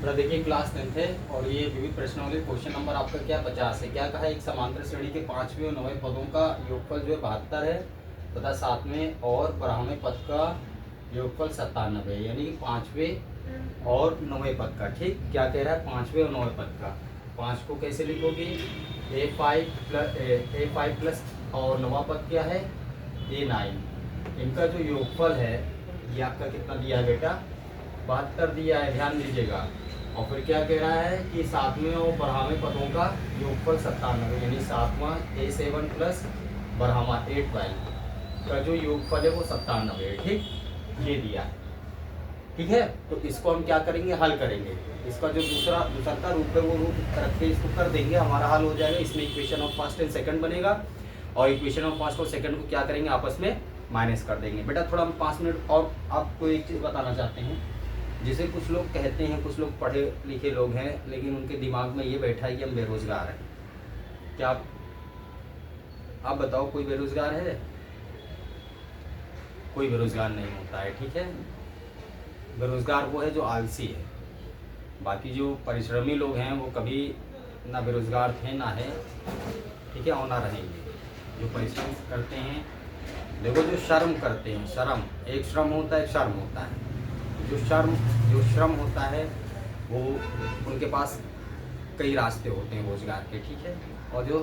तो देखिए class 10th है और ये विविध प्रश्नावली क्वेश्चन नंबर आपका क्या 50 है। क्या कहा है, एक समांतर श्रेणी के 5वें और 9वें पदों का योगफल जो है 72 है तथा 7वें और 12वें पद का योगफल 97 है, यानी कि 5वें और 9वें पद का। ठीक, क्या कह रहा है 5वें और 9वें पद का। 5 को कैसे लिखोगे, a5 प्लस और 9वां पद क्या है a9। इनका जो योगफल है ये आपका कितना दिया है बेटा, 72 दिया है, ध्यान दीजिएगा। और फिर क्या कह रहा है कि 7वें और 12वें पदों का योगफल 97, यानी 7वां a7 प्लस 12वां a12 का जो योगफल है वो 97 है। ठीक, ये दिया है। ठीक है, तो इसको हम क्या करेंगे, हल करेंगे। इसका जो दूसरा का रूप है वो रूप रख के इसको कर देंगे, हमारा हल हो जाएगा। इसमें equation of first and second बनेगा और इक्वेशन ऑफ फर्स्ट और सेकंड को क्या करेंगे, आपस में माइनस कर देंगे। बेटा थोड़ा हम 5 मिनट और आपको एक चीज़ बताना चाहते हैं। जैसे कुछ लोग कहते हैं, कुछ लोग पढ़े लिखे लोग हैं लेकिन उनके दिमाग में ये बैठा है कि हम बेरोजगार हैं। क्या आप बताओ, कोई बेरोजगार है? कोई बेरोजगार नहीं होता है। ठीक है, बेरोजगार वो है जो आलसी है। बाकी जो परिश्रमी लोग हैं वो कभी ना बेरोजगार थे ना है, ठीक है, और ना रहेंगे। जो परिश्रम करते हैं, देखो जो श्रम करते हैं, श्रम एक श्रम होता है, एक शर्म होता है। जो श्रम होता है वो उनके पास कई रास्ते होते हैं रोजगार के। ठीक है, और जो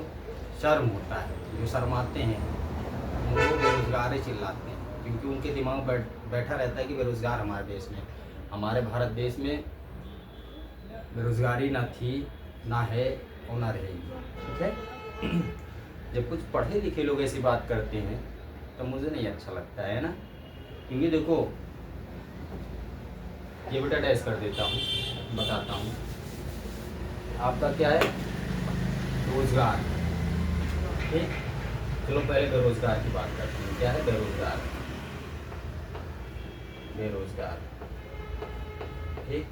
शर्म होता है, जो शर्माते हैं उनको बेरोजगार ही चिल्लाते हैं, क्योंकि उनके दिमाग बैठा रहता है कि बेरोजगार हमारे देश में, हमारे भारत देश में बेरोजगारी ना थी ना है और ना रहेगी। ठीक है, जब कुछ पढ़े लिखे लोग ऐसी बात करते हैं तो मुझे नहीं अच्छा लगता है ना, क्योंकि देखो ये बेटा डैश कर देता हूँ, बताता हूँ। आपका क्या है, रोजगार। ठीक, चलो पहले बेरोजगार की बात करते हैं। क्या है बेरोजगार, बेरोजगार। ठीक,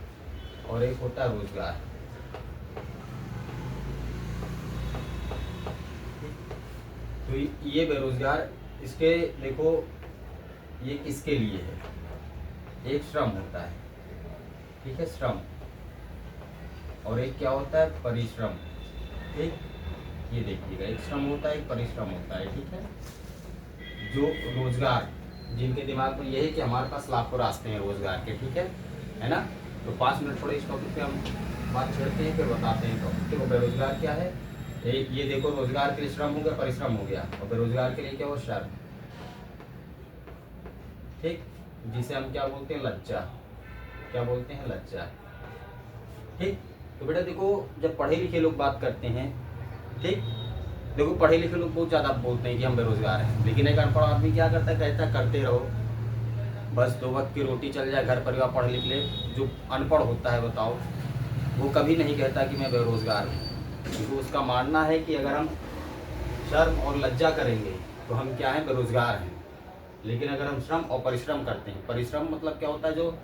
और एक होता है रोजगार। तो ये बेरोजगार, इसके देखो ये किसके लिए है, एक श्रम होता है। ठीक है, श्रम, और एक क्या होता है, परिश्रम। ठीक, ये देखिएगा, एक श्रम होता है, एक परिश्रम होता है। ठीक है, जो रोजगार, जिनके दिमाग में ये है कि हमारे पास लाखों रास्ते हैं रोजगार के। ठीक है ना। तो 5 मिनट थोड़े इस टॉपिक पे हम बात छेड़ते हैं, फिर बताते हैं टॉपिक। देखो बेरोजगार क्या है, ये देखो रोजगार के लिए श्रम हो गया, परिश्रम हो गया, और बेरोजगार के लिए क्या हो, शर्म। ठीक, जिसे हम क्या बोलते हैं, लज्जा। क्या बोलते हैं, लज्जा। ठीक, तो बेटा देखो जब पढ़े लिखे लोग बात करते हैं, ठीक, देखो पढ़े लिखे लोग बहुत ज़्यादा बोलते हैं कि हम बेरोजगार हैं, लेकिन एक अनपढ़ आदमी क्या करता है, कहता है करते रहो, बस 2 वक्त की रोटी चल जाए, घर परिवार पढ़ लिख ले। जो अनपढ़ होता है बताओ, वो कभी नहीं कहता कि मैं बेरोजगार हूँ, क्योंकि उसका मानना है कि अगर हम शर्म और लज्जा करेंगे तो हम क्या हैं, बेरोजगार हैं। लेकिन अगर हम श्रम और परिश्रम करते हैं, परिश्रम मतलब क्या होता है, जो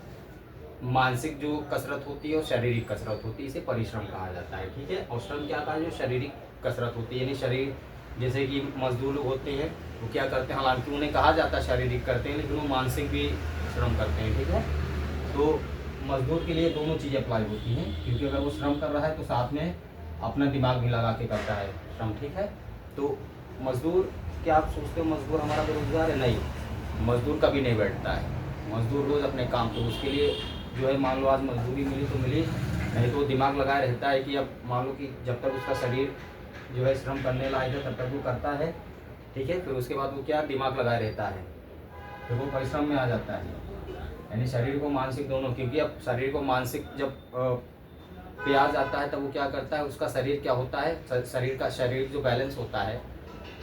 मानसिक जो कसरत होती है और शारीरिक कसरत होती है, इसे परिश्रम कहा जाता है। ठीक है, और श्रम क्या कहा है, जो शारीरिक कसरत होती है, यानी शरीर, जैसे कि मजदूर लोग होते हैं वो क्या करते हैं, हालांकि उन्हें कहा जाता है शारीरिक करते हैं, लेकिन वो मानसिक भी श्रम करते हैं। ठीक है, तो मजदूर के लिए दोनों चीज़ें अप्लाई होती हैं, क्योंकि अगर वो श्रम कर रहा है तो साथ में अपना दिमाग भी लगा के करता है श्रम। ठीक है, तो मजदूर, क्या आप सोचते हो मजदूर हमारा बेरोजगार है? नहीं, मजदूर कभी नहीं बैठता है, मजदूर रोज़ अपने काम, तो उसके लिए जो है मान लो आज मजदूरी मिली तो मिली, नहीं तो दिमाग लगाए रहता है कि अब मान लो कि जब तक उसका शरीर जो है श्रम करने लायक है तब तक वो करता है। ठीक है, फिर उसके बाद वो क्या दिमाग लगाए रहता है, फिर वो परिश्रम में आ जाता है, यानी शरीर को मानसिक दोनों। क्योंकि अब शरीर को मानसिक जब पे आ जाता है तब वो क्या करता है, उसका शरीर क्या होता है, शरीर जो बैलेंस होता है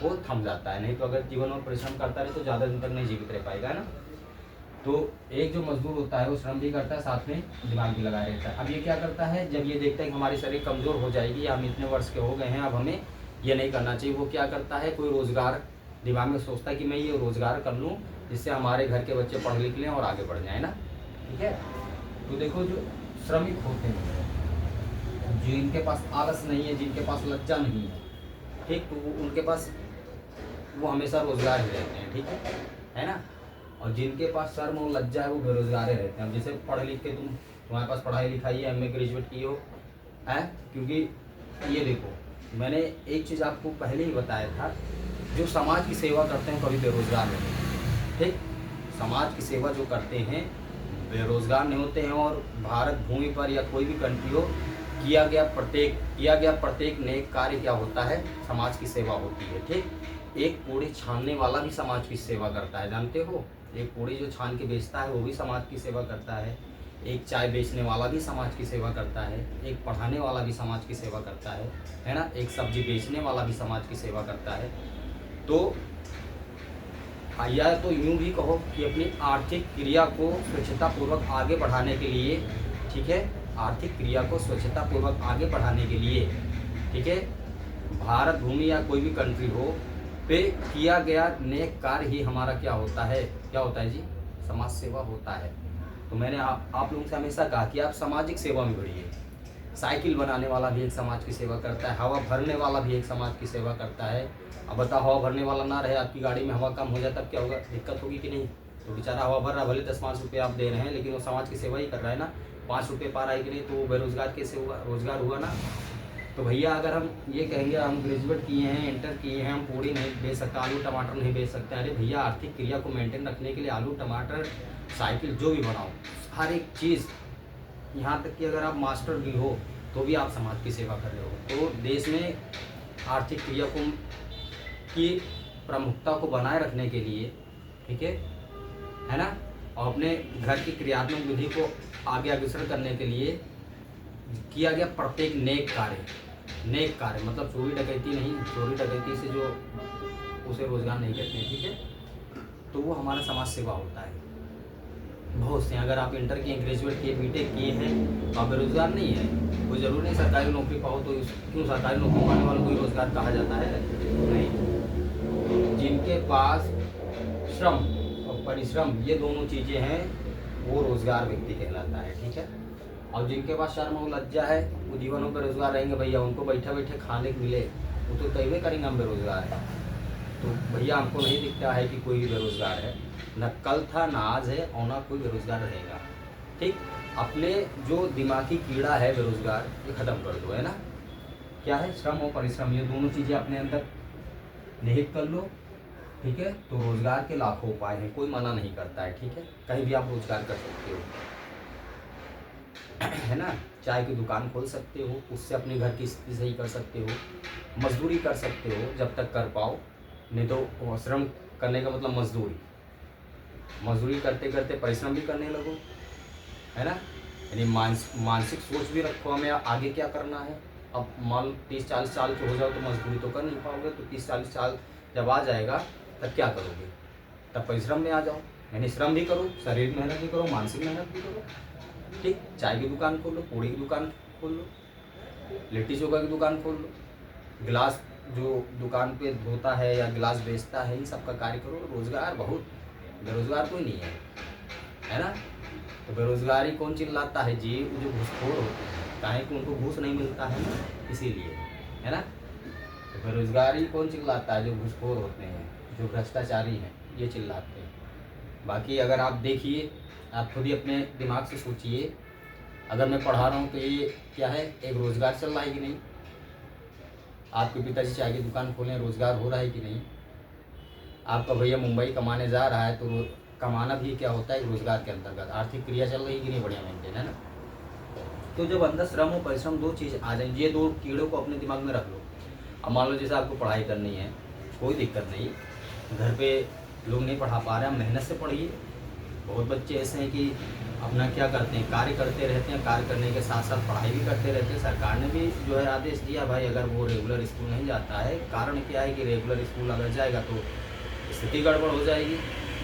वो थम जाता है। नहीं तो अगर जीवन में परिश्रम करता रहे तो ज़्यादा दिन तक नहीं जीवित रह पाएगा ना। तो एक जो मजदूर होता है वो श्रम भी करता है, साथ में दिमाग भी लगाए रहता है। अब ये क्या करता है, जब ये देखता है कि हमारी शरीर कमज़ोर हो जाएगी या हम इतने वर्ष के हो गए हैं, अब हमें ये नहीं करना चाहिए, वो क्या करता है, कोई रोज़गार दिमाग में सोचता है कि मैं ये रोज़गार कर लूँ जिससे हमारे घर के बच्चे पढ़ लिख लें और आगे बढ़ जाए ना। ठीक है, तो देखो जो श्रमिक होते हैं, जिनके पास आलस नहीं है, जिनके पास लज्जा नहीं है, ठीक, तो उनके पास वो हमेशा रोज़गार ही रहते हैं। ठीक है ना। और जिनके पास शर्म और लज्जा है वो बेरोजगार रहते हैं। जैसे पढ़ लिख के तुम तुम्हारे पास पढ़ाई लिखाई है, MA ग्रेजुएट की हो है, क्योंकि ये देखो मैंने एक चीज़ आपको पहले ही बताया था, जो समाज की सेवा करते हैं कभी बेरोजगार नहीं होते, ठीक। समाज की सेवा जो करते हैं बेरोजगार नहीं होते हैं। और भारत भूमि पर या कोई भी कंट्री हो, किया गया प्रत्येक नेक कार्य क्या होता है, समाज की सेवा होती है, ठीक। एक कूड़े छानने वाला भी समाज की सेवा करता है, जानते हो। एक कूड़े जो छान के बेचता है वो भी समाज की सेवा करता है। एक चाय बेचने वाला भी समाज की सेवा करता है। एक पढ़ाने वाला भी समाज की सेवा करता है ना। एक सब्जी बेचने वाला भी समाज की सेवा करता है। तो या तो यूँ भी कहो कि अपनी आर्थिक क्रिया को स्वच्छतापूर्वक आगे बढ़ाने के लिए, ठीक है, आर्थिक क्रिया को स्वच्छतापूर्वक आगे बढ़ाने के लिए, ठीक है, भारत भूमि या कोई भी कंट्री हो पे किया गया नेक कार्य ही हमारा क्या होता है, क्या होता है जी, समाज सेवा होता है। तो मैंने आप लोगों से हमेशा कहा कि आप सामाजिक सेवा में बढ़िए। साइकिल बनाने वाला भी एक समाज की सेवा करता है, हवा भरने वाला भी एक समाज की सेवा करता है। अब बताओ, हवा भरने वाला ना रहे, आपकी गाड़ी में हवा कम हो जाए तब क्या होगा, दिक्कत होगी कि नहीं। तो बेचारा हवा भर रहा, भले 10-5 रुपये आप दे रहे हैं, लेकिन वो समाज की सेवा ही कर रहा है ना। 5 रुपये पा रहा है कि नहीं, तो वो बेरोजगार कैसे हुआ, रोजगार हुआ ना। तो भैया अगर हम ये कहेंगे हम ग्रेजुएट किए हैं, इंटर किए हैं, हम पूरी नहीं बेच सकते, आलू टमाटर नहीं बेच सकते, अरे भैया आर्थिक क्रिया को मेंटेन रखने के लिए आलू टमाटर साइकिल जो भी बनाओ, हर एक चीज़, यहाँ तक कि अगर आप मास्टर भी हो तो भी आप समाज की सेवा कर रहे हो। तो देश में आर्थिक क्रिया को की प्रमुखता को बनाए रखने के लिए, ठीक है ना, और अपने घर की क्रियात्मक विधि को आगे अग्रसर करने के लिए किया गया प्रत्येक नेक कार्य मतलब चोरी डकैती नहीं, चोरी डकैती से जो उसे रोजगार नहीं कहते हैं, ठीक है, तो वो हमारा समाज सेवा होता है। बहुत से, अगर आप इंटर किए, ग्रेजुएट किए, बीटेक किए हैं तो आप बेरोजगार नहीं है। कोई ज़रूरी नहीं सरकारी नौकरी पाओ तो क्यों सरकारी नौकरी पाने वालों को रोजगार कहा जाता है, नहीं। जिनके पास श्रम और परिश्रम ये दोनों चीज़ें हैं वो रोजगार व्यक्ति कहलाता है, ठीक है। और जिनके पास शर्म और लज्जा है वो जीवन में बेरोजगार रहेंगे भैया, उनको बैठे बैठे खाने को मिले वो तो तय करेंगे हम बेरोजगार हैं। तो भैया हमको नहीं दिखता है कि कोई बेरोजगार है, न कल था ना आज है और ना कोई बेरोजगार रहेगा, ठीक। अपने जो दिमागी कीड़ा है बेरोजगार, ये ख़त्म कर दो, है ना। क्या है, श्रम और परिश्रम, ये दोनों चीज़ें अपने अंदर निहित कर लो, ठीक है। तो रोजगार के लाखों उपाय हैं, कोई मना नहीं करता है, ठीक है, कहीं भी आप रोजगार कर सकते हो, है ना। चाय की दुकान खोल सकते हो, उससे अपने घर की स्थिति सही कर सकते हो, मजदूरी कर सकते हो जब तक कर पाओ, नहीं तो श्रम करने का मतलब मजदूरी करते करते परिश्रम भी करने लगो, है ना। यानी मानसिक सोच भी रखो हमें आगे क्या करना है। अब मान लो 30-40 साल के हो जाओ तो मजदूरी तो कर नहीं पाओगे, तो 30-40 साल जब आ जाएगा तब क्या करोगे, तब परिश्रम में आ जाओ, यानी श्रम भी करो, शारीरिक मेहनत भी करो, मानसिक मेहनत भी करो, ठीक। चाय की दुकान खोल लो, पूड़ी की दुकान खोल लो, लिट्टी चोखा की दुकान खोल लो, गिलास जो दुकान पे धोता है या गिलास बेचता है, इन सब का कार्य करो। रोजगार बहुत, बेरोजगार कोई नहीं है ना। तो बेरोजगारी कौन चिल्लाता है जी, जो घूसखोर होते हैं, काहे कि उनको घूस नहीं मिलता है ना, इसीलिए, है ना। तो बेरोजगारी कौन चिल्लाता है, जो घूसखोर होते हैं, जो भ्रष्टाचारी हैं, ये चिल्लाते हैं। बाकी अगर आप देखिए, आप खुद ही अपने दिमाग से सोचिए, अगर मैं पढ़ा रहा हूँ तो ये क्या है, एक रोज़गार चल रहा है कि नहीं। आपके पिताजी चाय की दुकान खोलें, रोज़गार हो रहा है कि नहीं। आपका भैया मुंबई कमाने जा रहा है तो कमाना भी क्या होता है, रोज़गार के अंतर्गत आर्थिक क्रिया चल रही है कि नहीं, बढ़िया मेंटेन, है ना। तो जब अंदर श्रम और परिश्रम दो चीज़ आ जाए, ये दो कीड़ों को अपने दिमाग में रख लो। अब मान लो जैसे आपको पढ़ाई करनी है, कोई दिक्कत नहीं, घर पे लोग नहीं पढ़ा पा रहे हैं, मेहनत से पढ़िए। बहुत बच्चे ऐसे हैं कि अपना क्या करते हैं, कार्य करते रहते हैं, कार्य करने के साथ साथ पढ़ाई भी करते रहते हैं। सरकार ने भी जो है आदेश दिया भाई, अगर वो रेगुलर स्कूल नहीं जाता है, कारण क्या है कि रेगुलर स्कूल अगर जाएगा तो स्थिति गड़बड़ हो जाएगी,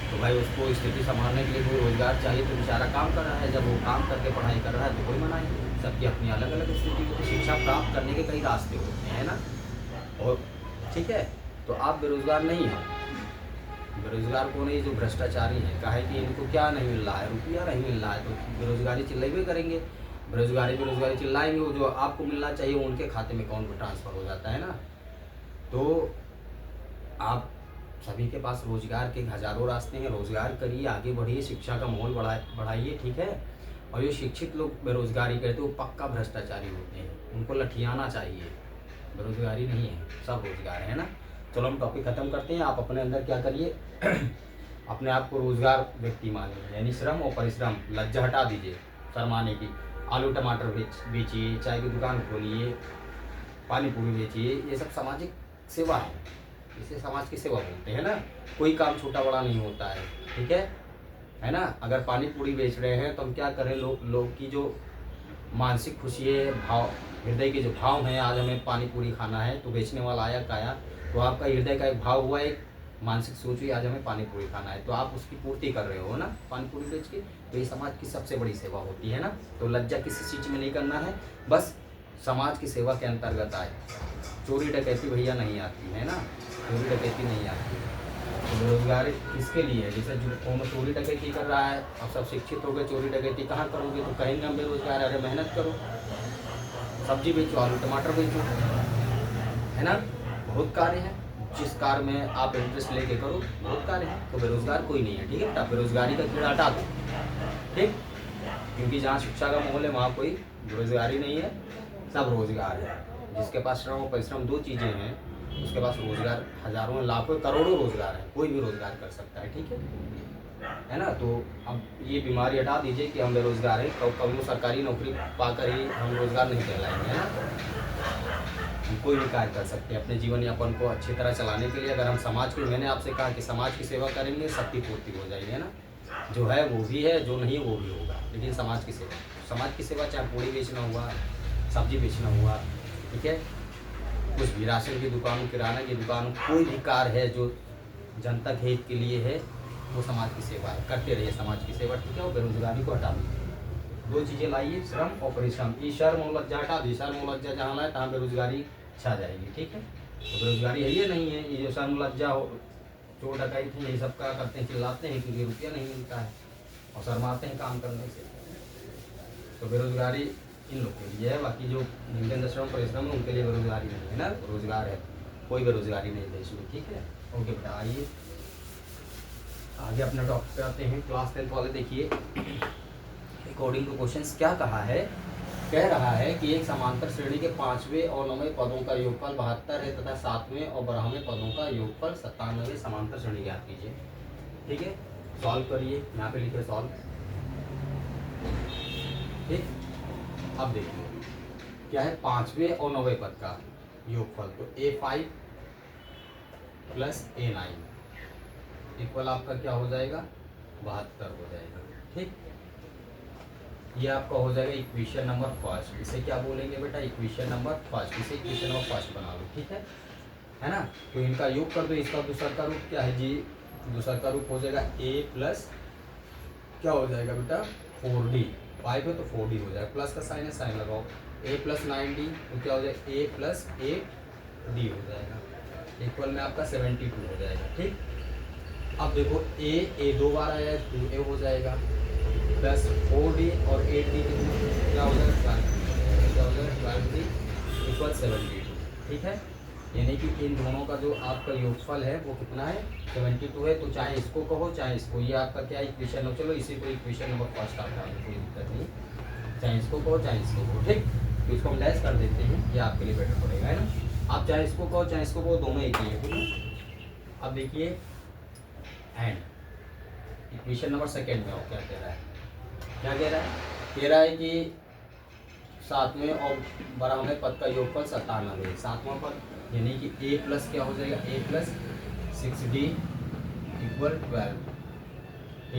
तो भाई उसको स्थिति संभालने के लिए कोई रोज़गार चाहिए। तो बेचारा काम कर रहा है, जब वो काम करके पढ़ाई कर रहा है तो कोई मना नहीं, सबकी अपनी अलग अलग स्थिति होती है, शिक्षा प्राप्त करने के कई रास्ते होते हैं, है ना। और ठीक है, तो आप बेरोज़गार नहीं हैं। बेरोजगार कौन है, जो भ्रष्टाचारी है, काहे कि इनको क्या नहीं मिल रहा है, रुपया नहीं मिल रहा है, तो बेरोजगारी चिल्लाए करेंगे, बेरोजगारी चिल्लाएंगे, वो जो आपको मिलना चाहिए वो उनके खाते में अकाउंट में ट्रांसफ़र हो जाता है ना। तो आप सभी के पास रोजगार के हज़ारों रास्ते हैं, रोजगार करिए, आगे बढ़िए, शिक्षा का माहौल बढ़ाइए, ठीक है। और जो शिक्षित लोग बेरोजगारी करते हैं वो पक्का भ्रष्टाचारी होते हैं, उनको लठियाना चाहिए। बेरोजगारी नहीं है, सब रोजगार है ना। चलो हम टॉपिक खत्म करते हैं। आप अपने अंदर क्या करिए अपने आप को रोजगार व्यक्ति मानिए, यानी श्रम और परिश्रम, लज्जा हटा दीजिए शर्माने की। आलू टमाटर बेचिए, चाय की दुकान खोलिए, पानी पूरी बेचिए, ये सब सामाजिक सेवा है, इसे समाज की सेवा बोलते हैं ना। कोई काम छोटा बड़ा नहीं होता है, ठीक है ना। अगर पानी पूरी बेच रहे हैं तो हम क्या करें, लोग की जो मानसिक खुशी है, भाव, हृदय के जो भाव हैं, आज हमें पानी पूरी खाना है, तो बेचने वाला आया खाया, तो आपका हृदय का एक भाव हुआ, एक मानसिक सोच हुई, आज हमें पानी पूरी खाना है, तो आप उसकी पूर्ति कर रहे हो ना पानी पूरी बेच के। तो ये समाज की सबसे बड़ी सेवा होती है ना। तो लज्जा किसी चीज़ में नहीं करना है, बस समाज की सेवा के अंतर्गत आए। चोरी डकैती भैया नहीं आती है ना, चोरी डकैती नहीं आती। तो बेरोजगारी किसके लिए है, जैसे जो कौन चोरी डकैती कर रहा है, अब सब शिक्षित हो गए, चोरी डकैती कहाँ करोगे, तो कहेंगे हम बेरोजगार। अरे मेहनत करो, सब्जी बेचो, आलू टमाटर बेचो, है ना। बहुत कार्य है, जिस कार्य में आप इंटरेस्ट लेके करो, बहुत कार्य है। तो बेरोजगार कोई नहीं है, ठीक है। आप बेरोजगारी का कीड़ा हटा दो, ठीक, क्योंकि जहाँ शिक्षा का माहौल है वहाँ कोई बेरोजगारी नहीं है, सब रोजगार है। जिसके पास श्रम और परिश्रम दो चीज़ें हैं, उसके पास रोजगार हजारों लाखों करोड़ों रोजगार है, कोई भी रोजगार कर सकता है, ठीक है ना। तो अब ये बीमारी हटा दीजिए कि हम बेरोजगार हैं, कभी सरकारी नौकरी पाकर ही हम रोजगार नहीं कहलाएंगे, है ना। हम कोई भी कार्य कर सकते हैं अपने जीवन यापन को अच्छी तरह चलाने के लिए। अगर हम समाज की, मैंने आपसे कहा कि समाज की सेवा करेंगे, शक्ति पूर्ति हो जाएगी, है ना। जो है वो भी है, जो नहीं वो भी होगा, लेकिन समाज की सेवा, चाहे पूड़ी बेचना हुआ, सब्जी बेचना हुआ, ठीक है, कुछ भी, राशन की दुकान, किराना की दुकान, कोई भी कार्य है जो जनता के हित के लिए है, वो समाज की सेवा है। करते रहिए समाज की सेवा, ठीक है। और बेरोजगारी को हटा दीजिए, दो चीज़ें लाइए, श्रम और परिश्रम। ये शर्म और लज्जा हटा दीजिए, शर्म और लज्जा जहाँ लाए तहाँ बेरोजगारी छा जाएगी, ठीक है। तो बेरोजगारी है ये नहीं है, ये जो शर्म लज्जा हो, चोर डकैती यही सब का करते हैं, चिल्लाते हैं क्योंकि रुपया नहीं मिलता है और शर्माते हैं काम करने से। तो बेरोजगारी इन लोग के लिए है, बाकी जो जिनके अंदर श्रम परिश्रम है उनके लिए बेरोजगारी नहीं है ना, रोजगार है, कोई बेरोजगारी नहीं देश में, ठीक है। ओके बेटा, आइए आगे अपने टॉपिक पे आते हैं। क्लास 10 वाले देखिए, अकॉर्डिंग टू क्वेश्चंस क्या कहा है, कह रहा है कि एक समांतर श्रेणी के 5वें और 9वें पदों का योगफल 72 है तथा 7वें और 12वें पदों का योगफल 97। समांतर श्रेणी ज्ञात कीजिए, ठीक है। सॉल्व करिए, यहाँ पे लिखे सॉल्व, ठीक। अब देखिए क्या है, 5वें और 9वें पद का योगफल, तो A5 प्लस A9 इक्वल आपका क्या हो जाएगा, 72 हो जाएगा, ठीक। ये आपका हो जाएगा इक्वेशन नंबर फर्स्ट। इसे क्या बोलेंगे बेटा, इक्वेशन नंबर फर्स्ट। इसे इक्वेशन नंबर फर्स्ट बना लो, ठीक है ना। तो इनका योग कर दो। इसका दूसरा का रूप क्या है जी, दूसरा का रूप हो जाएगा A प्लस क्या हो जाएगा बेटा 4D, 5 है तो 4D हो जाएगा, प्लस का साइन है, साइन लगाओ। A प्लस 9D तो क्या हो जाएगा, A प्लस 8D हो जाएगा, इक्वल में आपका 72 हो जाएगा, ठीक। अब देखो A दो बार आया है, 2A हो जाएगा, प्लस 4D और 8D क्या हो जाएगा, 12D इक्वल 72, ठीक है। यानी कि इन दोनों का जो आपका योगफल है वो कितना है, 72 है। तो चाहे इसको कहो चाहे इसको, ये आपका क्या इक्वेशन हो, चलो इसी को इक्वेशन नंबर फर्स्ट आता है, कोई दिक्कत नहीं, चाहे इसको कहो चाहे इसको कहो, ठीक। तो इसको हम डैश कर देते हैं, ये आपके लिए बेटर पड़ेगा, है ना। आप चाहे इसको कहो चाहे इसको कहो, दोनों एक ही है, ठीक है। अब देखिए एंड इक्वेशन नंबर सेकेंड में और क्या कह रहा है, क्या कह रहा है कि 7वें और 12वें पद का योगफल 97। 7वां पद यानी कि A प्लस क्या हो जाएगा, A प्लस 6D इक्वल 12,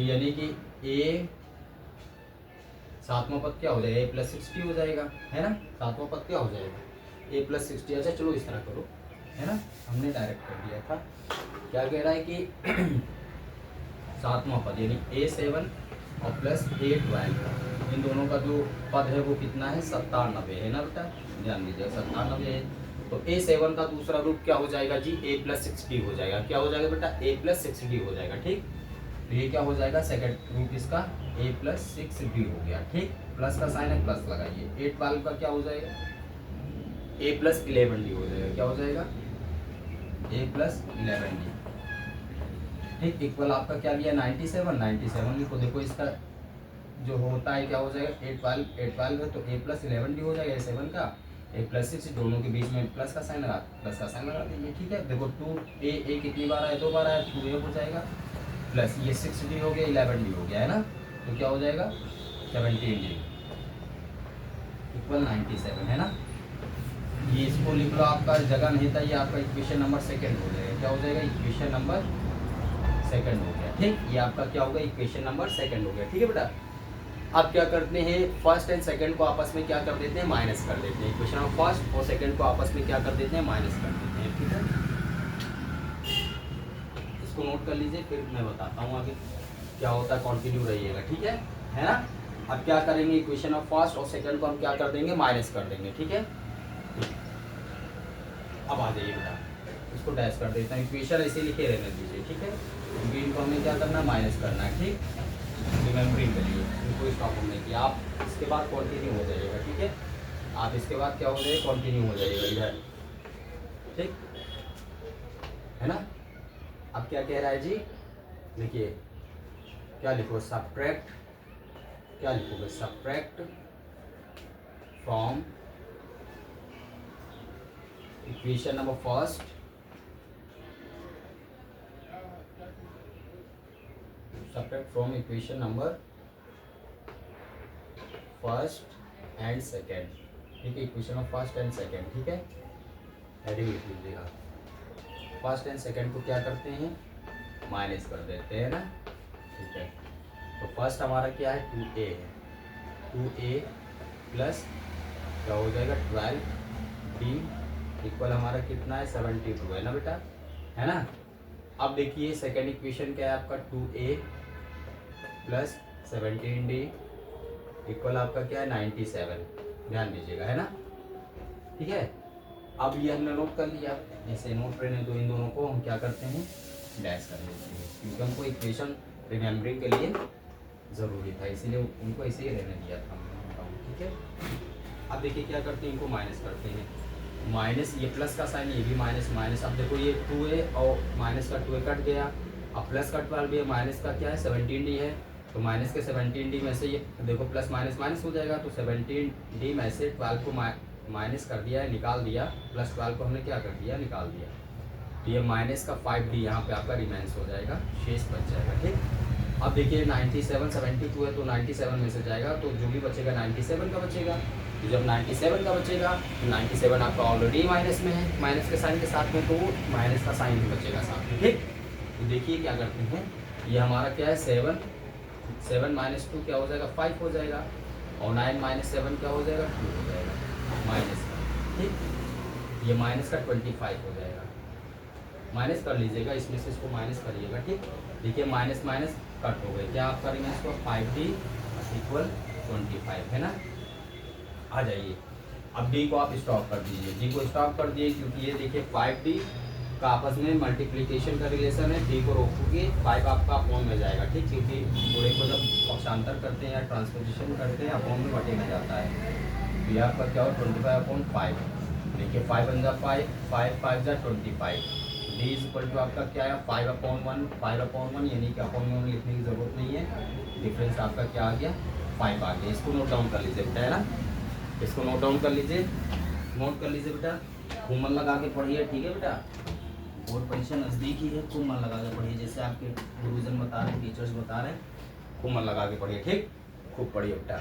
यानी कि A 7वां पद क्या हो जाएगा, A प्लस 60 हो जाएगा, है ना। 7वां पद क्या हो जाएगा, A प्लस 60। अच्छा चलो इस तरह करो, है ना, हमने डायरेक्ट कर दिया था। क्या कह रहा है कि 7वां पद यानी A7 और प्लस A12, इन दोनों का जो पद है वो कितना है, 97 है ना बेटा, ध्यान दीजिए 97 है। तो A7 का दूसरा रूप क्या हो जाएगा जी, A प्लस 6D हो जाएगा, क्या हो जाएगा बेटा, A प्लस 6D हो जाएगा, ठीक। तो ये क्या हो जाएगा, सेकंड रूप इसका A प्लस 6D हो गया, ठीक। प्लस का साइन है, प्लस लगाइए। 812 का क्या हो जाएगा, A प्लस 11D हो जाएगा, क्या हो जाएगा, A प्लस 11D, ठीक। इक्वल आपका क्या लिया, 97 को देखो इसका जो होता है क्या हो जाएगा, 8 12 है तो a प्लस 11d हो जाएगा, 7 का a प्लस 6, दोनों के बीच में प्लस का साइन लगा दीजिए। ठीक है, देखो 2a कितनी बार आया, 2 बार आया, 2a हो जाएगा प्लस ये 6d हो गया, 11d हो गया है ना, तो क्या हो जाएगा 17d इक्वल 97 है ना। ये इसको लिख लो, आपका जगह नहीं था, ये आपका इक्वेशन नंबर सेकंड हो जाएगा। क्या हो जाएगा, इक्वेशन नंबर सेकंड हो गया। ठीक, ये आपका क्या होगा, इक्वेशन नंबर सेकंड हो गया। ठीक है बेटा, अब क्या करते हैं, फर्स्ट एंड सेकंड को आपस में क्या कर देते हैं, माइनस कर देते हैं। इक्वेशन ऑफ फर्स्ट और सेकंड को आपस में क्या कर देते हैं, माइनस कर देते हैं। ठीक है, इसको नोट कर लीजिए, फिर मैं बताता हूँ आगे क्या होता है, कंटिन्यू रहिएगा। ठीक है ना। अब क्या करेंगे, इक्वेशन ऑफ फर्स्ट और सेकंड को हम क्या कर देंगे, माइनस कर देंगे। ठीक है, अब आ जाइए बेटा, इसको डैश कर देता हूँ, इक्वेशन ऐसे लिखे रहने दीजिए। ठीक है, क्योंकि इनको हमें क्या करना है, माइनस करना है। ठीक, रिमेम्बरिंग करिए, इनको स्टॉप हमने किया, आप इसके बाद कंटिन्यू हो जाइएगा। ठीक है, आप इसके बाद क्या हो जाएगा, कंटिन्यू हो जाइएगा इधर। ठीक है ना। अब क्या कह रहा है जी, देखिए क्या लिखो, सब्ट्रैक्ट, क्या लिखोगे, subtract from equation number first subtract from equation number first and second. ठीक है, equation of first and second. ठीक है, हेडिंग लिख लीजिएगा, फर्स्ट एंड सेकेंड को क्या करते हैं, माइनस कर देते हैं ना। ठीक है, तो फर्स्ट हमारा क्या है, 2a है, 2a प्लस क्या हो जाएगा 12d इक्वल हमारा कितना है, 72 है ना बेटा, है ना। अब देखिए सेकेंड इक्वेशन क्या है आपका, 2a प्लस 17d इक्वल आपका क्या है, 97। ध्यान दीजिएगा, है ना। ठीक है, अब ये हमने नोट कर लिया, ऐसे नोट रहने दो, इन दोनों को हम क्या करते हैं, डैश कर देते हैं, क्योंकि हमको इक्वेशन रिमेम्बरिंग के लिए ज़रूरी था, इसीलिए उनको ऐसे ही रहने दिया था हमने। ठीक है, अब देखिए क्या करते हैं, इनको माइनस करते हैं, माइनस ये प्लस का साइन, ये भी माइनस माइनस। अब देखो ये 2a और माइनस का 2a कट गया, अब प्लस का 12 माइनस का क्या है 17d है, तो माइनस के 17d में से ये देखो प्लस माइनस माइनस हो जाएगा, तो 17d में से 12 को माइनस कर दिया है, निकाल दिया, प्लस 12 को हमने क्या कर दिया, निकाल दिया, तो ये माइनस का 5d यहाँ पे आपका रिमेंस हो जाएगा, शेष बच जाएगा। ठीक, अब देखिए 97 72 है, तो 97 में से जाएगा, तो जो भी बचेगा 97 का बचेगा। तो जब 97 का बचेगा तो 97 आपका ऑलरेडी माइनस में है, माइनस के साइन के साथ में, तो वो माइनस का साइन भी बचेगा साथ में। ठीक, तो देखिए क्या करते हैं, ये हमारा क्या है 7 माइनस 2 क्या हो जाएगा, 5 हो जाएगा, और 9 माइनस 7 क्या हो जाएगा, 2 हो जाएगा माइनस का। ठीक, ये माइनस का 25 हो जाएगा, माइनस कर लीजिएगा, इसमें से इसको माइनस करिएगा। ठीक, देखिए माइनस माइनस कट हो गए, क्या आपका रिमेंस को 5d इक्वल 25 है ना। आ जाइए, अब d को आप स्टॉप कर दीजिए, d को स्टॉप कर दिए, क्योंकि ये देखिए 5d का आपस में मल्टीप्लिकेशन का रिलेशन है, d को रोकोगे 5 आपका अपॉन में जाएगा। ठीक, क्योंकि पूरे को जब पक्षांतर करते हैं या ट्रांसपोजिशन करते हैं अपॉन में बटे में जाता है, तो ये आपका क्या हो 25/5, देखिए 5 बन जा 5 5 5 जा 25, d इज इक्वल टू आपका क्या है 5/1 यानी कि अपॉन में लिखने की जरूरत नहीं है, डिफरेंस आपका क्या आ गया 5 आ गया। इसको नोट डाउन कर लीजिए बेटा, है ना, इसको नोट डाउन कर लीजिए, नोट कर लीजिए बेटा, खूब मन लगा के पढ़िए। ठीक है बेटा, बोर्ड परीक्षा नज़दीक ही है, खूब मन लगा के पढ़िए, जैसे आपके गुरुजन बता रहे हैं, टीचर्स बता रहे हैं, खूब मन लगा के पढ़िए। ठीक, खूब पढ़िए बेटा,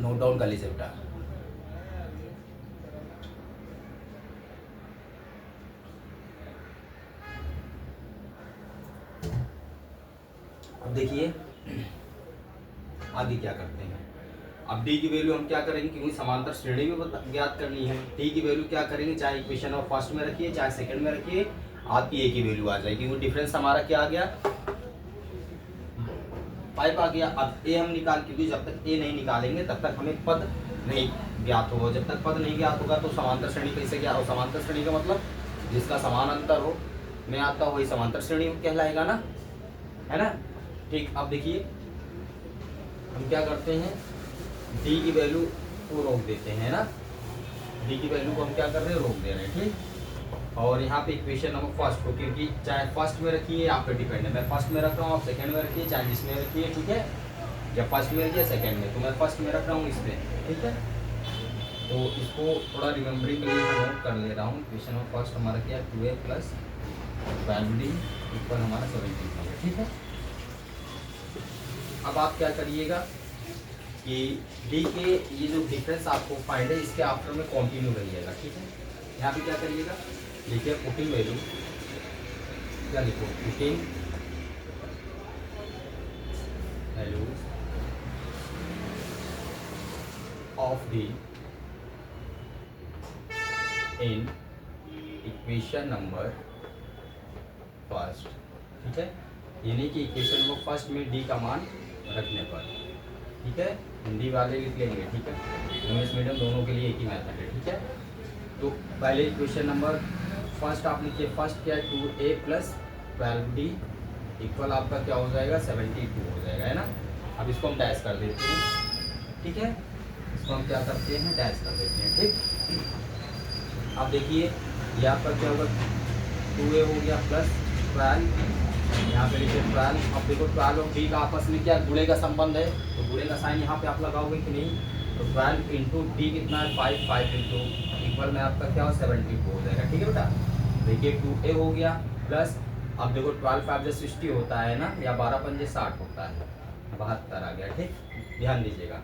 नोट डाउन कर लीजिए बेटा। अब देखिए आगे क्या करते हैं, अब d की वैल्यू हम क्या करेंगे, क्योंकि समांतर श्रेणी में ज्ञात करनी है, d की वैल्यू क्या करेंगे, चाहे इक्वेशन ऑफ फर्स्ट में रखिए चाहे सेकंड में रखिए, आपकी a की वैल्यू आ जाएगी, क्योंकि डिफरेंस हमारा क्या आ गया 5 आ गया। अब a हम निकाल, क्योंकि जब तक a नहीं निकालेंगे तब तक हमें पद नहीं ज्ञात होगा, जब तक पद नहीं ज्ञात होगा तो समांतर श्रेणी कैसे क्या हो, समांतर श्रेणी का मतलब जिसका समान अंतर हो में आता हो वही समांतर श्रेणी कहलाएगा ना, है ना। ठीक, अब देखिए हम क्या करते हैं, d की वैल्यू को रोक देते हैं ना, d की वैल्यू को हम क्या कर रहे हैं, रोक दे रहे हैं। ठीक, और यहाँ पे इक्वेशन नंबर फर्स्ट को, क्योंकि चाहे फर्स्ट में रखिए आप पे डिपेंड है, मैं फर्स्ट में रख रहा हूँ, आप सेकंड में रखिए, चाहे जिसमें रखिए, ठीक है। या फर्स्ट में रखिए सेकंड में, तो मैं फर्स्ट में रख रहा हूँ इसमें, ठीक है। तो इसको थोड़ा रिमेम्बरिंग के लिए मैं नोट कर ले रहा हूँ। इक्वेशन नंबर फर्स्ट हमारा क्या है, 2a प्लस 12d इक्वल हमारा 17 है, ठीक है। अब आप क्या करिएगा कि d के ये जो डिफरेंस आपको फाइंड है इसके आफ्टर में कंटिन्यू रहिएगा, ठीक है। यहाँ पे क्या करिएगा, लिखिए पुटिंग वैल्यू, क्या लिखो, putting value of d in equation number first, ठीक है। यानी कि इक्वेशन नंबर फर्स्ट में d का मान रखने पर, ठीक है। हिंदी वाले लिख लेंगे, ठीक है, इंग्लिश मीडियम दोनों के लिए एक ही मेथड है, ठीक है। तो पहले इक्वेशन नंबर फर्स्ट आप लिखिए, फर्स्ट क्या है, 2a प्लस 12d इक्वल आपका क्या हो जाएगा, 72 हो जाएगा, है ना। अब इसको हम डैश कर देते हैं, ठीक है। इसको हम क्या करते हैं, डैश कर देते हैं, ठीक। अब देखिए ये आपका क्या होगा, 2a हो गया प्लस 12, यहाँ पे लिखिए 12। अब देखो 12 और d का आपस में क्या गुणे का संबंध है, तो गुणे का साइन यहाँ पे आप लगाओगे कि नहीं, तो 12 इंटू डी कितना है, 5 इंटू इक्वल में आपका क्या हो, 74 हो जाएगा, ठीक है बेटा। देखिए 2a हो गया प्लस, अब देखो 12 5 से 60 होता है ना, या 12 5 60 होता है, 72 आ गया, ठीक। ध्यान दीजिएगा,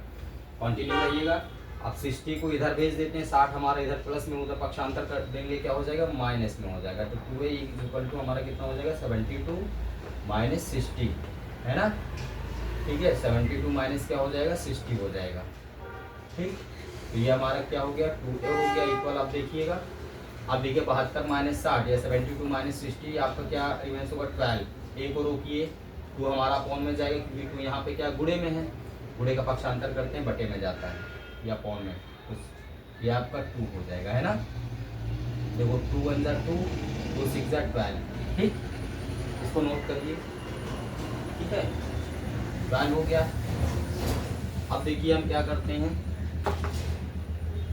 कंटिन्यू रहिएगा। अब 60 को इधर भेज देते हैं, 60 हमारा इधर प्लस में, उधर पक्षांतर कर देंगे, क्या हो जाएगा, माइनस में हो जाएगा। तो 2a इक्वल टू हमारा कितना हो जाएगा, 72 माइनस 60, है ना, ठीक है। 72 माइनस क्या हो जाएगा, 60 हो जाएगा, ठीक। तो ये हमारा क्या हो गया, 2a हो गया इक्वल, आप देखिएगा। अब देखिए 72 माइनस 60 या 72 माइनस 60 आपका क्या रिमेंस होगा, 12। a को रोकिए, 2 हमारा अपॉन में जाएगा, क्योंकि 2 यहाँ पे क्या गुणे में है, गुणे का पक्षांतर करते हैं, बटे में जाता है या अपॉन में, तो ये आपका 2 हो जाएगा, है ना। देखो 2 1 जा 2, 2 6 जा 12, ठीक। इसको नोट करिए, ठीक है, 12 हो गया। अब देखिए हम क्या करते हैं,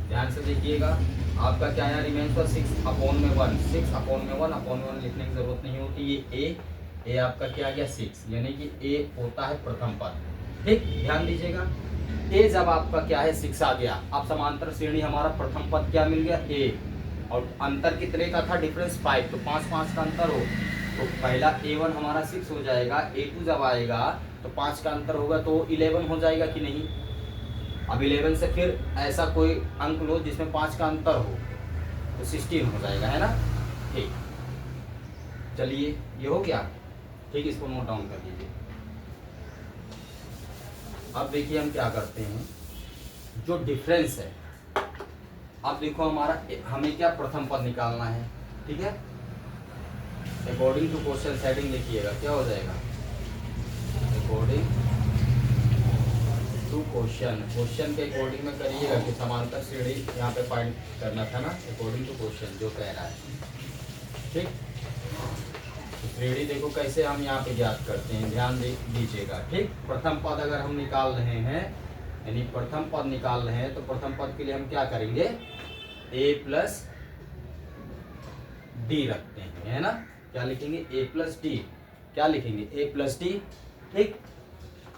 ध्यान से देखिएगा, आपका क्या है, रिमेंस पर 6 अपॉन में 1, 6 अपॉन में 1, अपॉन में 1 लिखने की जरूरत नहीं होती। ये a आपका क्या आ गया 6, यानी कि a होता है प्रथम पद, ठीक। ध्यान दीजिएगा, a जब आपका क्या है 6 आ गया, अब समांतर श्रेणी हमारा प्रथम पद क्या मिल गया, a, और अंतर कितने का था, डिफरेंस 5, तो 5 5 का अंतर हो, तो पहला a1 हमारा 6 हो जाएगा, a2 जब आएगा तो 5 का अंतर होगा तो 11 हो जाएगा कि नहीं। अब 11 से फिर ऐसा कोई अंक लो जिसमें 5 का अंतर हो, तो 16 हो जाएगा, है ना, ठीक। चलिए ये हो गया, ठीक। इसको नोट डाउन कर लीजिए। अब देखिए हम क्या करते हैं, जो डिफरेंस है, अब देखो हमारा हमें क्या प्रथम पद निकालना है, ठीक है। अकॉर्डिंग टू क्वेश्चन सेटिंग लिखिएगा, क्या हो जाएगा, अकॉर्डिंग टू क्वेश्चन के अकॉर्डिंग में करिएगा कि समांतर श्रेणी यहाँ पे फाइंड करना था ना, अकॉर्डिंग टू क्वेश्चन जो कह रहा है, ठीक। तो श्रेणी देखो कैसे हम यहाँ पे ज्ञात करते हैं, ध्यान दीजिएगा, ठीक। प्रथम पद अगर हम निकाल रहे हैं, यानी प्रथम पद निकाल रहे हैं, तो प्रथम पद के लिए हम क्या करेंगे, a प्लस डी रखते हैं, है ना। क्या लिखेंगे, a प्लस डी, क्या लिखेंगे, a प्लस डी, ठीक।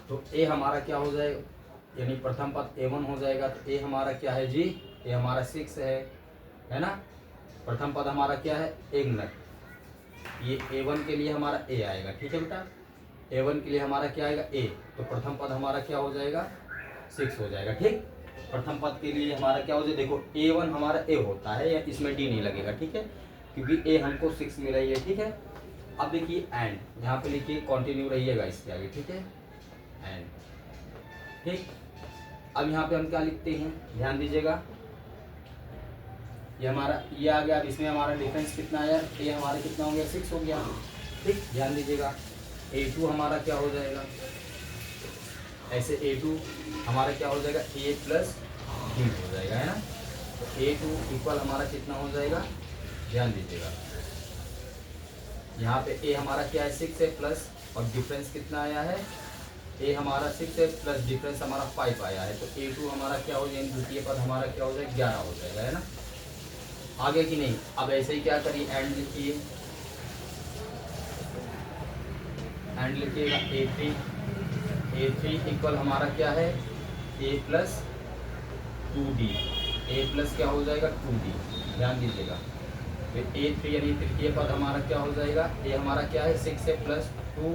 तो a हमारा क्या हो जाएगा, यानी प्रथम पद a1 हो जाएगा, तो a हमारा क्या है जी, a हमारा 6 है ना। प्रथम पद हमारा क्या है, 1 मिनट, ये a1 के लिए हमारा a आएगा, ठीक है बेटा। a1 के लिए हमारा क्या आएगा, a, तो प्रथम पद हमारा क्या हो जाएगा, 6 हो जाएगा, ठीक। प्रथम पद के लिए हमारा क्या हो जाएगा, देखो a1 हमारा a होता है, या इसमें d नहीं लगेगा, ठीक है, क्योंकि a हमको 6 मिला ही है, ठीक है। अब देखिए एंड, यहाँ पे लिखिए कंटिन्यू रहिएगा इसके आगे, ठीक है, एंड, ठीक। अब यहाँ पे हम क्या लिखते हैं, ध्यान दीजिएगा, ये हमारा ये आ गया, अब इसमें हमारा डिफरेंस कितना आया, a हमारा कितना हो गया, 6 हो गया, ठीक। ध्यान दीजिएगा, a2 हमारा क्या हो जाएगा, ऐसे a2 हमारा क्या हो जाएगा, a प्लस डी हो जाएगा, है ना। तो a2 इक्वल हमारा कितना हो जाएगा, ध्यान दीजिएगा, यहाँ पे a हमारा क्या है 6 है प्लस, और डिफरेंस कितना आया है, a हमारा 6 है प्लस डिफरेंस हमारा 5 आया है, तो a2 हमारा क्या हो जाएगा, द्वितीय पद हमारा क्या हो जाएगा, 11 हो जाएगा, है ना। आगे कि नहीं। अब ऐसे ही क्या करिए, एंड लिखिए, एंड लिखिएगा A3 इक्वल हमारा क्या है, A plus 2D, A plus क्या हो जाएगा 2D, ध्यान दीजिएगा। फिर A3 यानी तृतीय पद हमारा क्या हो जाएगा, A हमारा क्या है 6 है प्लस 2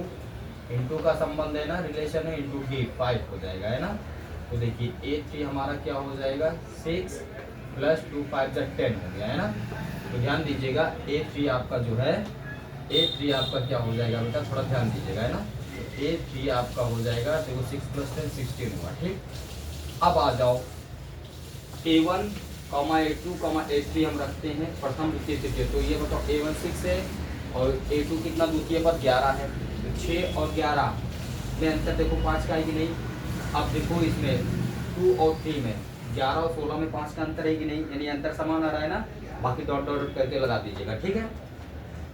इंटू का संबंध है ना, रिलेशन है, इंटू D 5 हो जाएगा, है ना। तो देखिए A3 हमारा क्या हो जाएगा 6 प्लस 2 5 10 हो गया, है ना। तो ध्यान दीजिएगा A3 आपका जो है, A3 आपका क्या हो जाएगा बेटा, थोड़ा ध्यान दीजिएगा, है ना। A3 आपका हो जाएगा, देखो 6 प्लस 10 16 हुआ, ठीक। अब आ जाओ A1, A2, A3 हम रखते हैं प्रथम द्वितीय तृतीय। तो ये बताओ A1 6 है और A2 कितना द्वितीय पद 11 है। तो 6 और 11 में अंतर देखो 5 का है कि नहीं। अब देखो इसमें 2 और 3 में 11 और 16 में 5 का अंतर है कि नहीं, यानी अंतर समान आ रहा है ना। बाकी डॉट डॉट करके लगा दीजिएगा, ठीक है।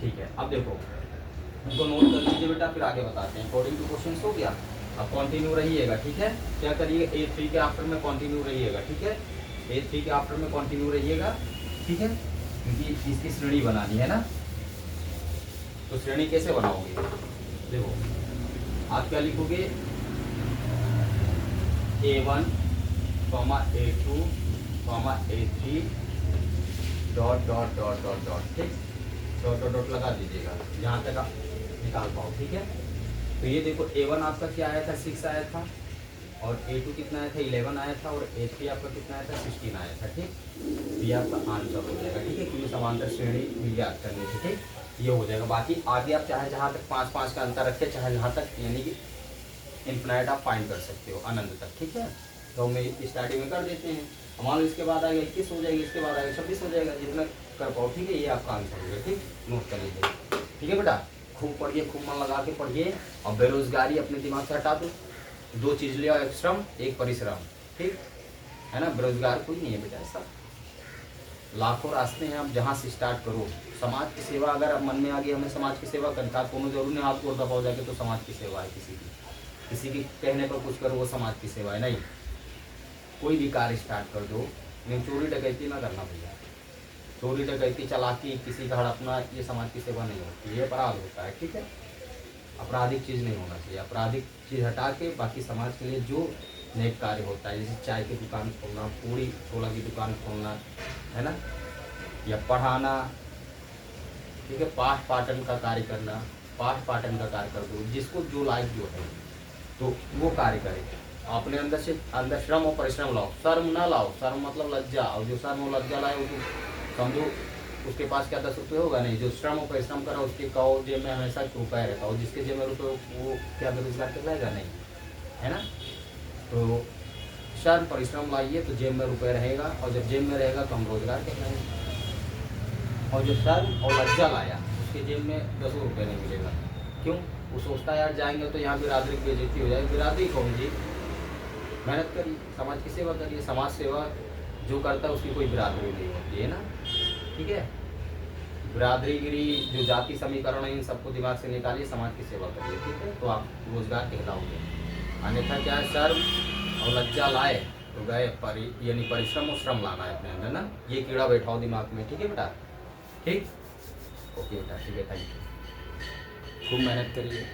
ठीक है, अब देखो उनको नोट कर लीजिए बेटा, फिर आगे बताते हैं। अकॉर्डिंग टू क्वेश्चन हो गया। अब कंटिन्यू रहिएगा, ठीक है। क्या करिएगा A3 के आफ्टर में कंटिन्यू रहिएगा, ठीक है। A3 के आफ्टर में कंटिन्यू रहिएगा, ठीक है, क्योंकि इसकी श्रेणी बनानी है ना। तो श्रेणी कैसे बनाओगे, देखो आप क्या लिखोगे, A1, A2, A3 dot dot dot dot dot, ठीक, डॉट डॉट डॉट लगा दीजिएगा जहाँ तक आप निकाल पाओ, ठीक है। तो ये देखो A1 आपका क्या आया था 6 आया था, और A2 कितना आया था 11 आया था, और A3 आपका कितना आया था 16 आया था, ठीक। ये आपका आंसर हो जाएगा, ठीक है, क्योंकि समांतर श्रेणी ज्ञात करनी थी, ठीक। ये हो जाएगा। बाकी आगे आप चाहे जहाँ तक 5-5 का अंतर रखें, चाहे जहाँ तक यानी कि इन्फिनाइट आप फाइंड कर सकते हो, अनंत तक, ठीक है। तो हम स्टार्टिंग में कर देते हैं। मान लो इसके बाद आएगा 21 हो जाएगा, इसके बाद आएगा 26 हो जाएगा, जितना कर पाओ, ठीक है। ये आपका आंसर हो गया, ठीक, नोट कर लीजिए, ठीक है बेटा। खूब पढ़िए, खूब मन लगा के पढ़िए, और बेरोजगारी अपने दिमाग से हटा दो। 2 चीज़ ले आओ, एक श्रम एक परिश्रम, ठीक है ना। बेरोजगार कोई नहीं है बेटा, ऐसा लाखों रास्ते हैं, आप जहाँ से स्टार्ट करो। समाज की सेवा अगर आप मन में आ गई, हमें समाज की सेवा करनी, आप दोनों जरूर ने हाथ को दबाओ जाके, तो समाज की सेवा है। किसी की कहने पर कुछ करो, वो समाज की सेवा है। नहीं, कोई भी कार्य स्टार्ट कर दो, नहीं चोरी डकैती ना करना भैया। चोरी डकैती चालाकी किसी का हड़पना, ये समाज की सेवा नहीं होती, ये अपराध होता है, ठीक है। आपराधिक चीज़ नहीं होना चाहिए। आपराधिक चीज़ हटा के बाकी समाज के लिए जो नेक कार्य होता है, जैसे चाय की दुकान खोलना, पूड़ी छोला की दुकान खोलना, है ना, या पढ़ाना, ठीक है, पाठ पाठन का कार्य करना, पाठ पाठन का कार्य कर दो, जिसको जो लायक जो है तो वो कार्य करे। अपने अंदर से अंदर श्रम और परिश्रम लाओ, शर्म ना लाओ। शर्म मतलब लज्जा, और जो शर्म और लज्जा लाए वो तो समझो उसके पास क्या 10 रुपये होगा नहीं। जो श्रम और परिश्रम करा उसके कहो जेब में हमेशा रुपये रहता हो, जिसके जेब में रुपये वो क्या बेरोजगार कहलाएगा, नहीं, है ना। तो शर्म परिश्रम लाइए तो जेब में रुपये रहेगा, और जब जेब में रहेगा तो हम रोजगार कहलाएंगे। और जो शर्म और लज्जा लाया उसके जेब में 10 रुपये नहीं मिलेगा। क्यों? वो सोचता है यार जाएंगे तो यहाँ बिरादरी की बेइज्जती हो जाएगी। बिरादरी कौन जी, मेहनत करिए, समाज की सेवा करिए। समाज सेवा जो करता है उसकी कोई बिरादरी नहीं होती है ना, ठीक है। बिरादरीगिरी जो जाति समीकरण है इन सबको दिमाग से निकालिए, समाज की सेवा करिए, ठीक है, तो आप रोजगार कहलाओगे। अन्यथा क्या है, शर्म और लज्जा लाए तो गए यानी परिश्रम और श्रम लाना है अपने अंदर ना। ये कीड़ा बैठाओ दिमाग में, ठीक है बेटा, ठीक, ओके बेटा, ठीक है, थैंक यू। खूब मेहनत करिए।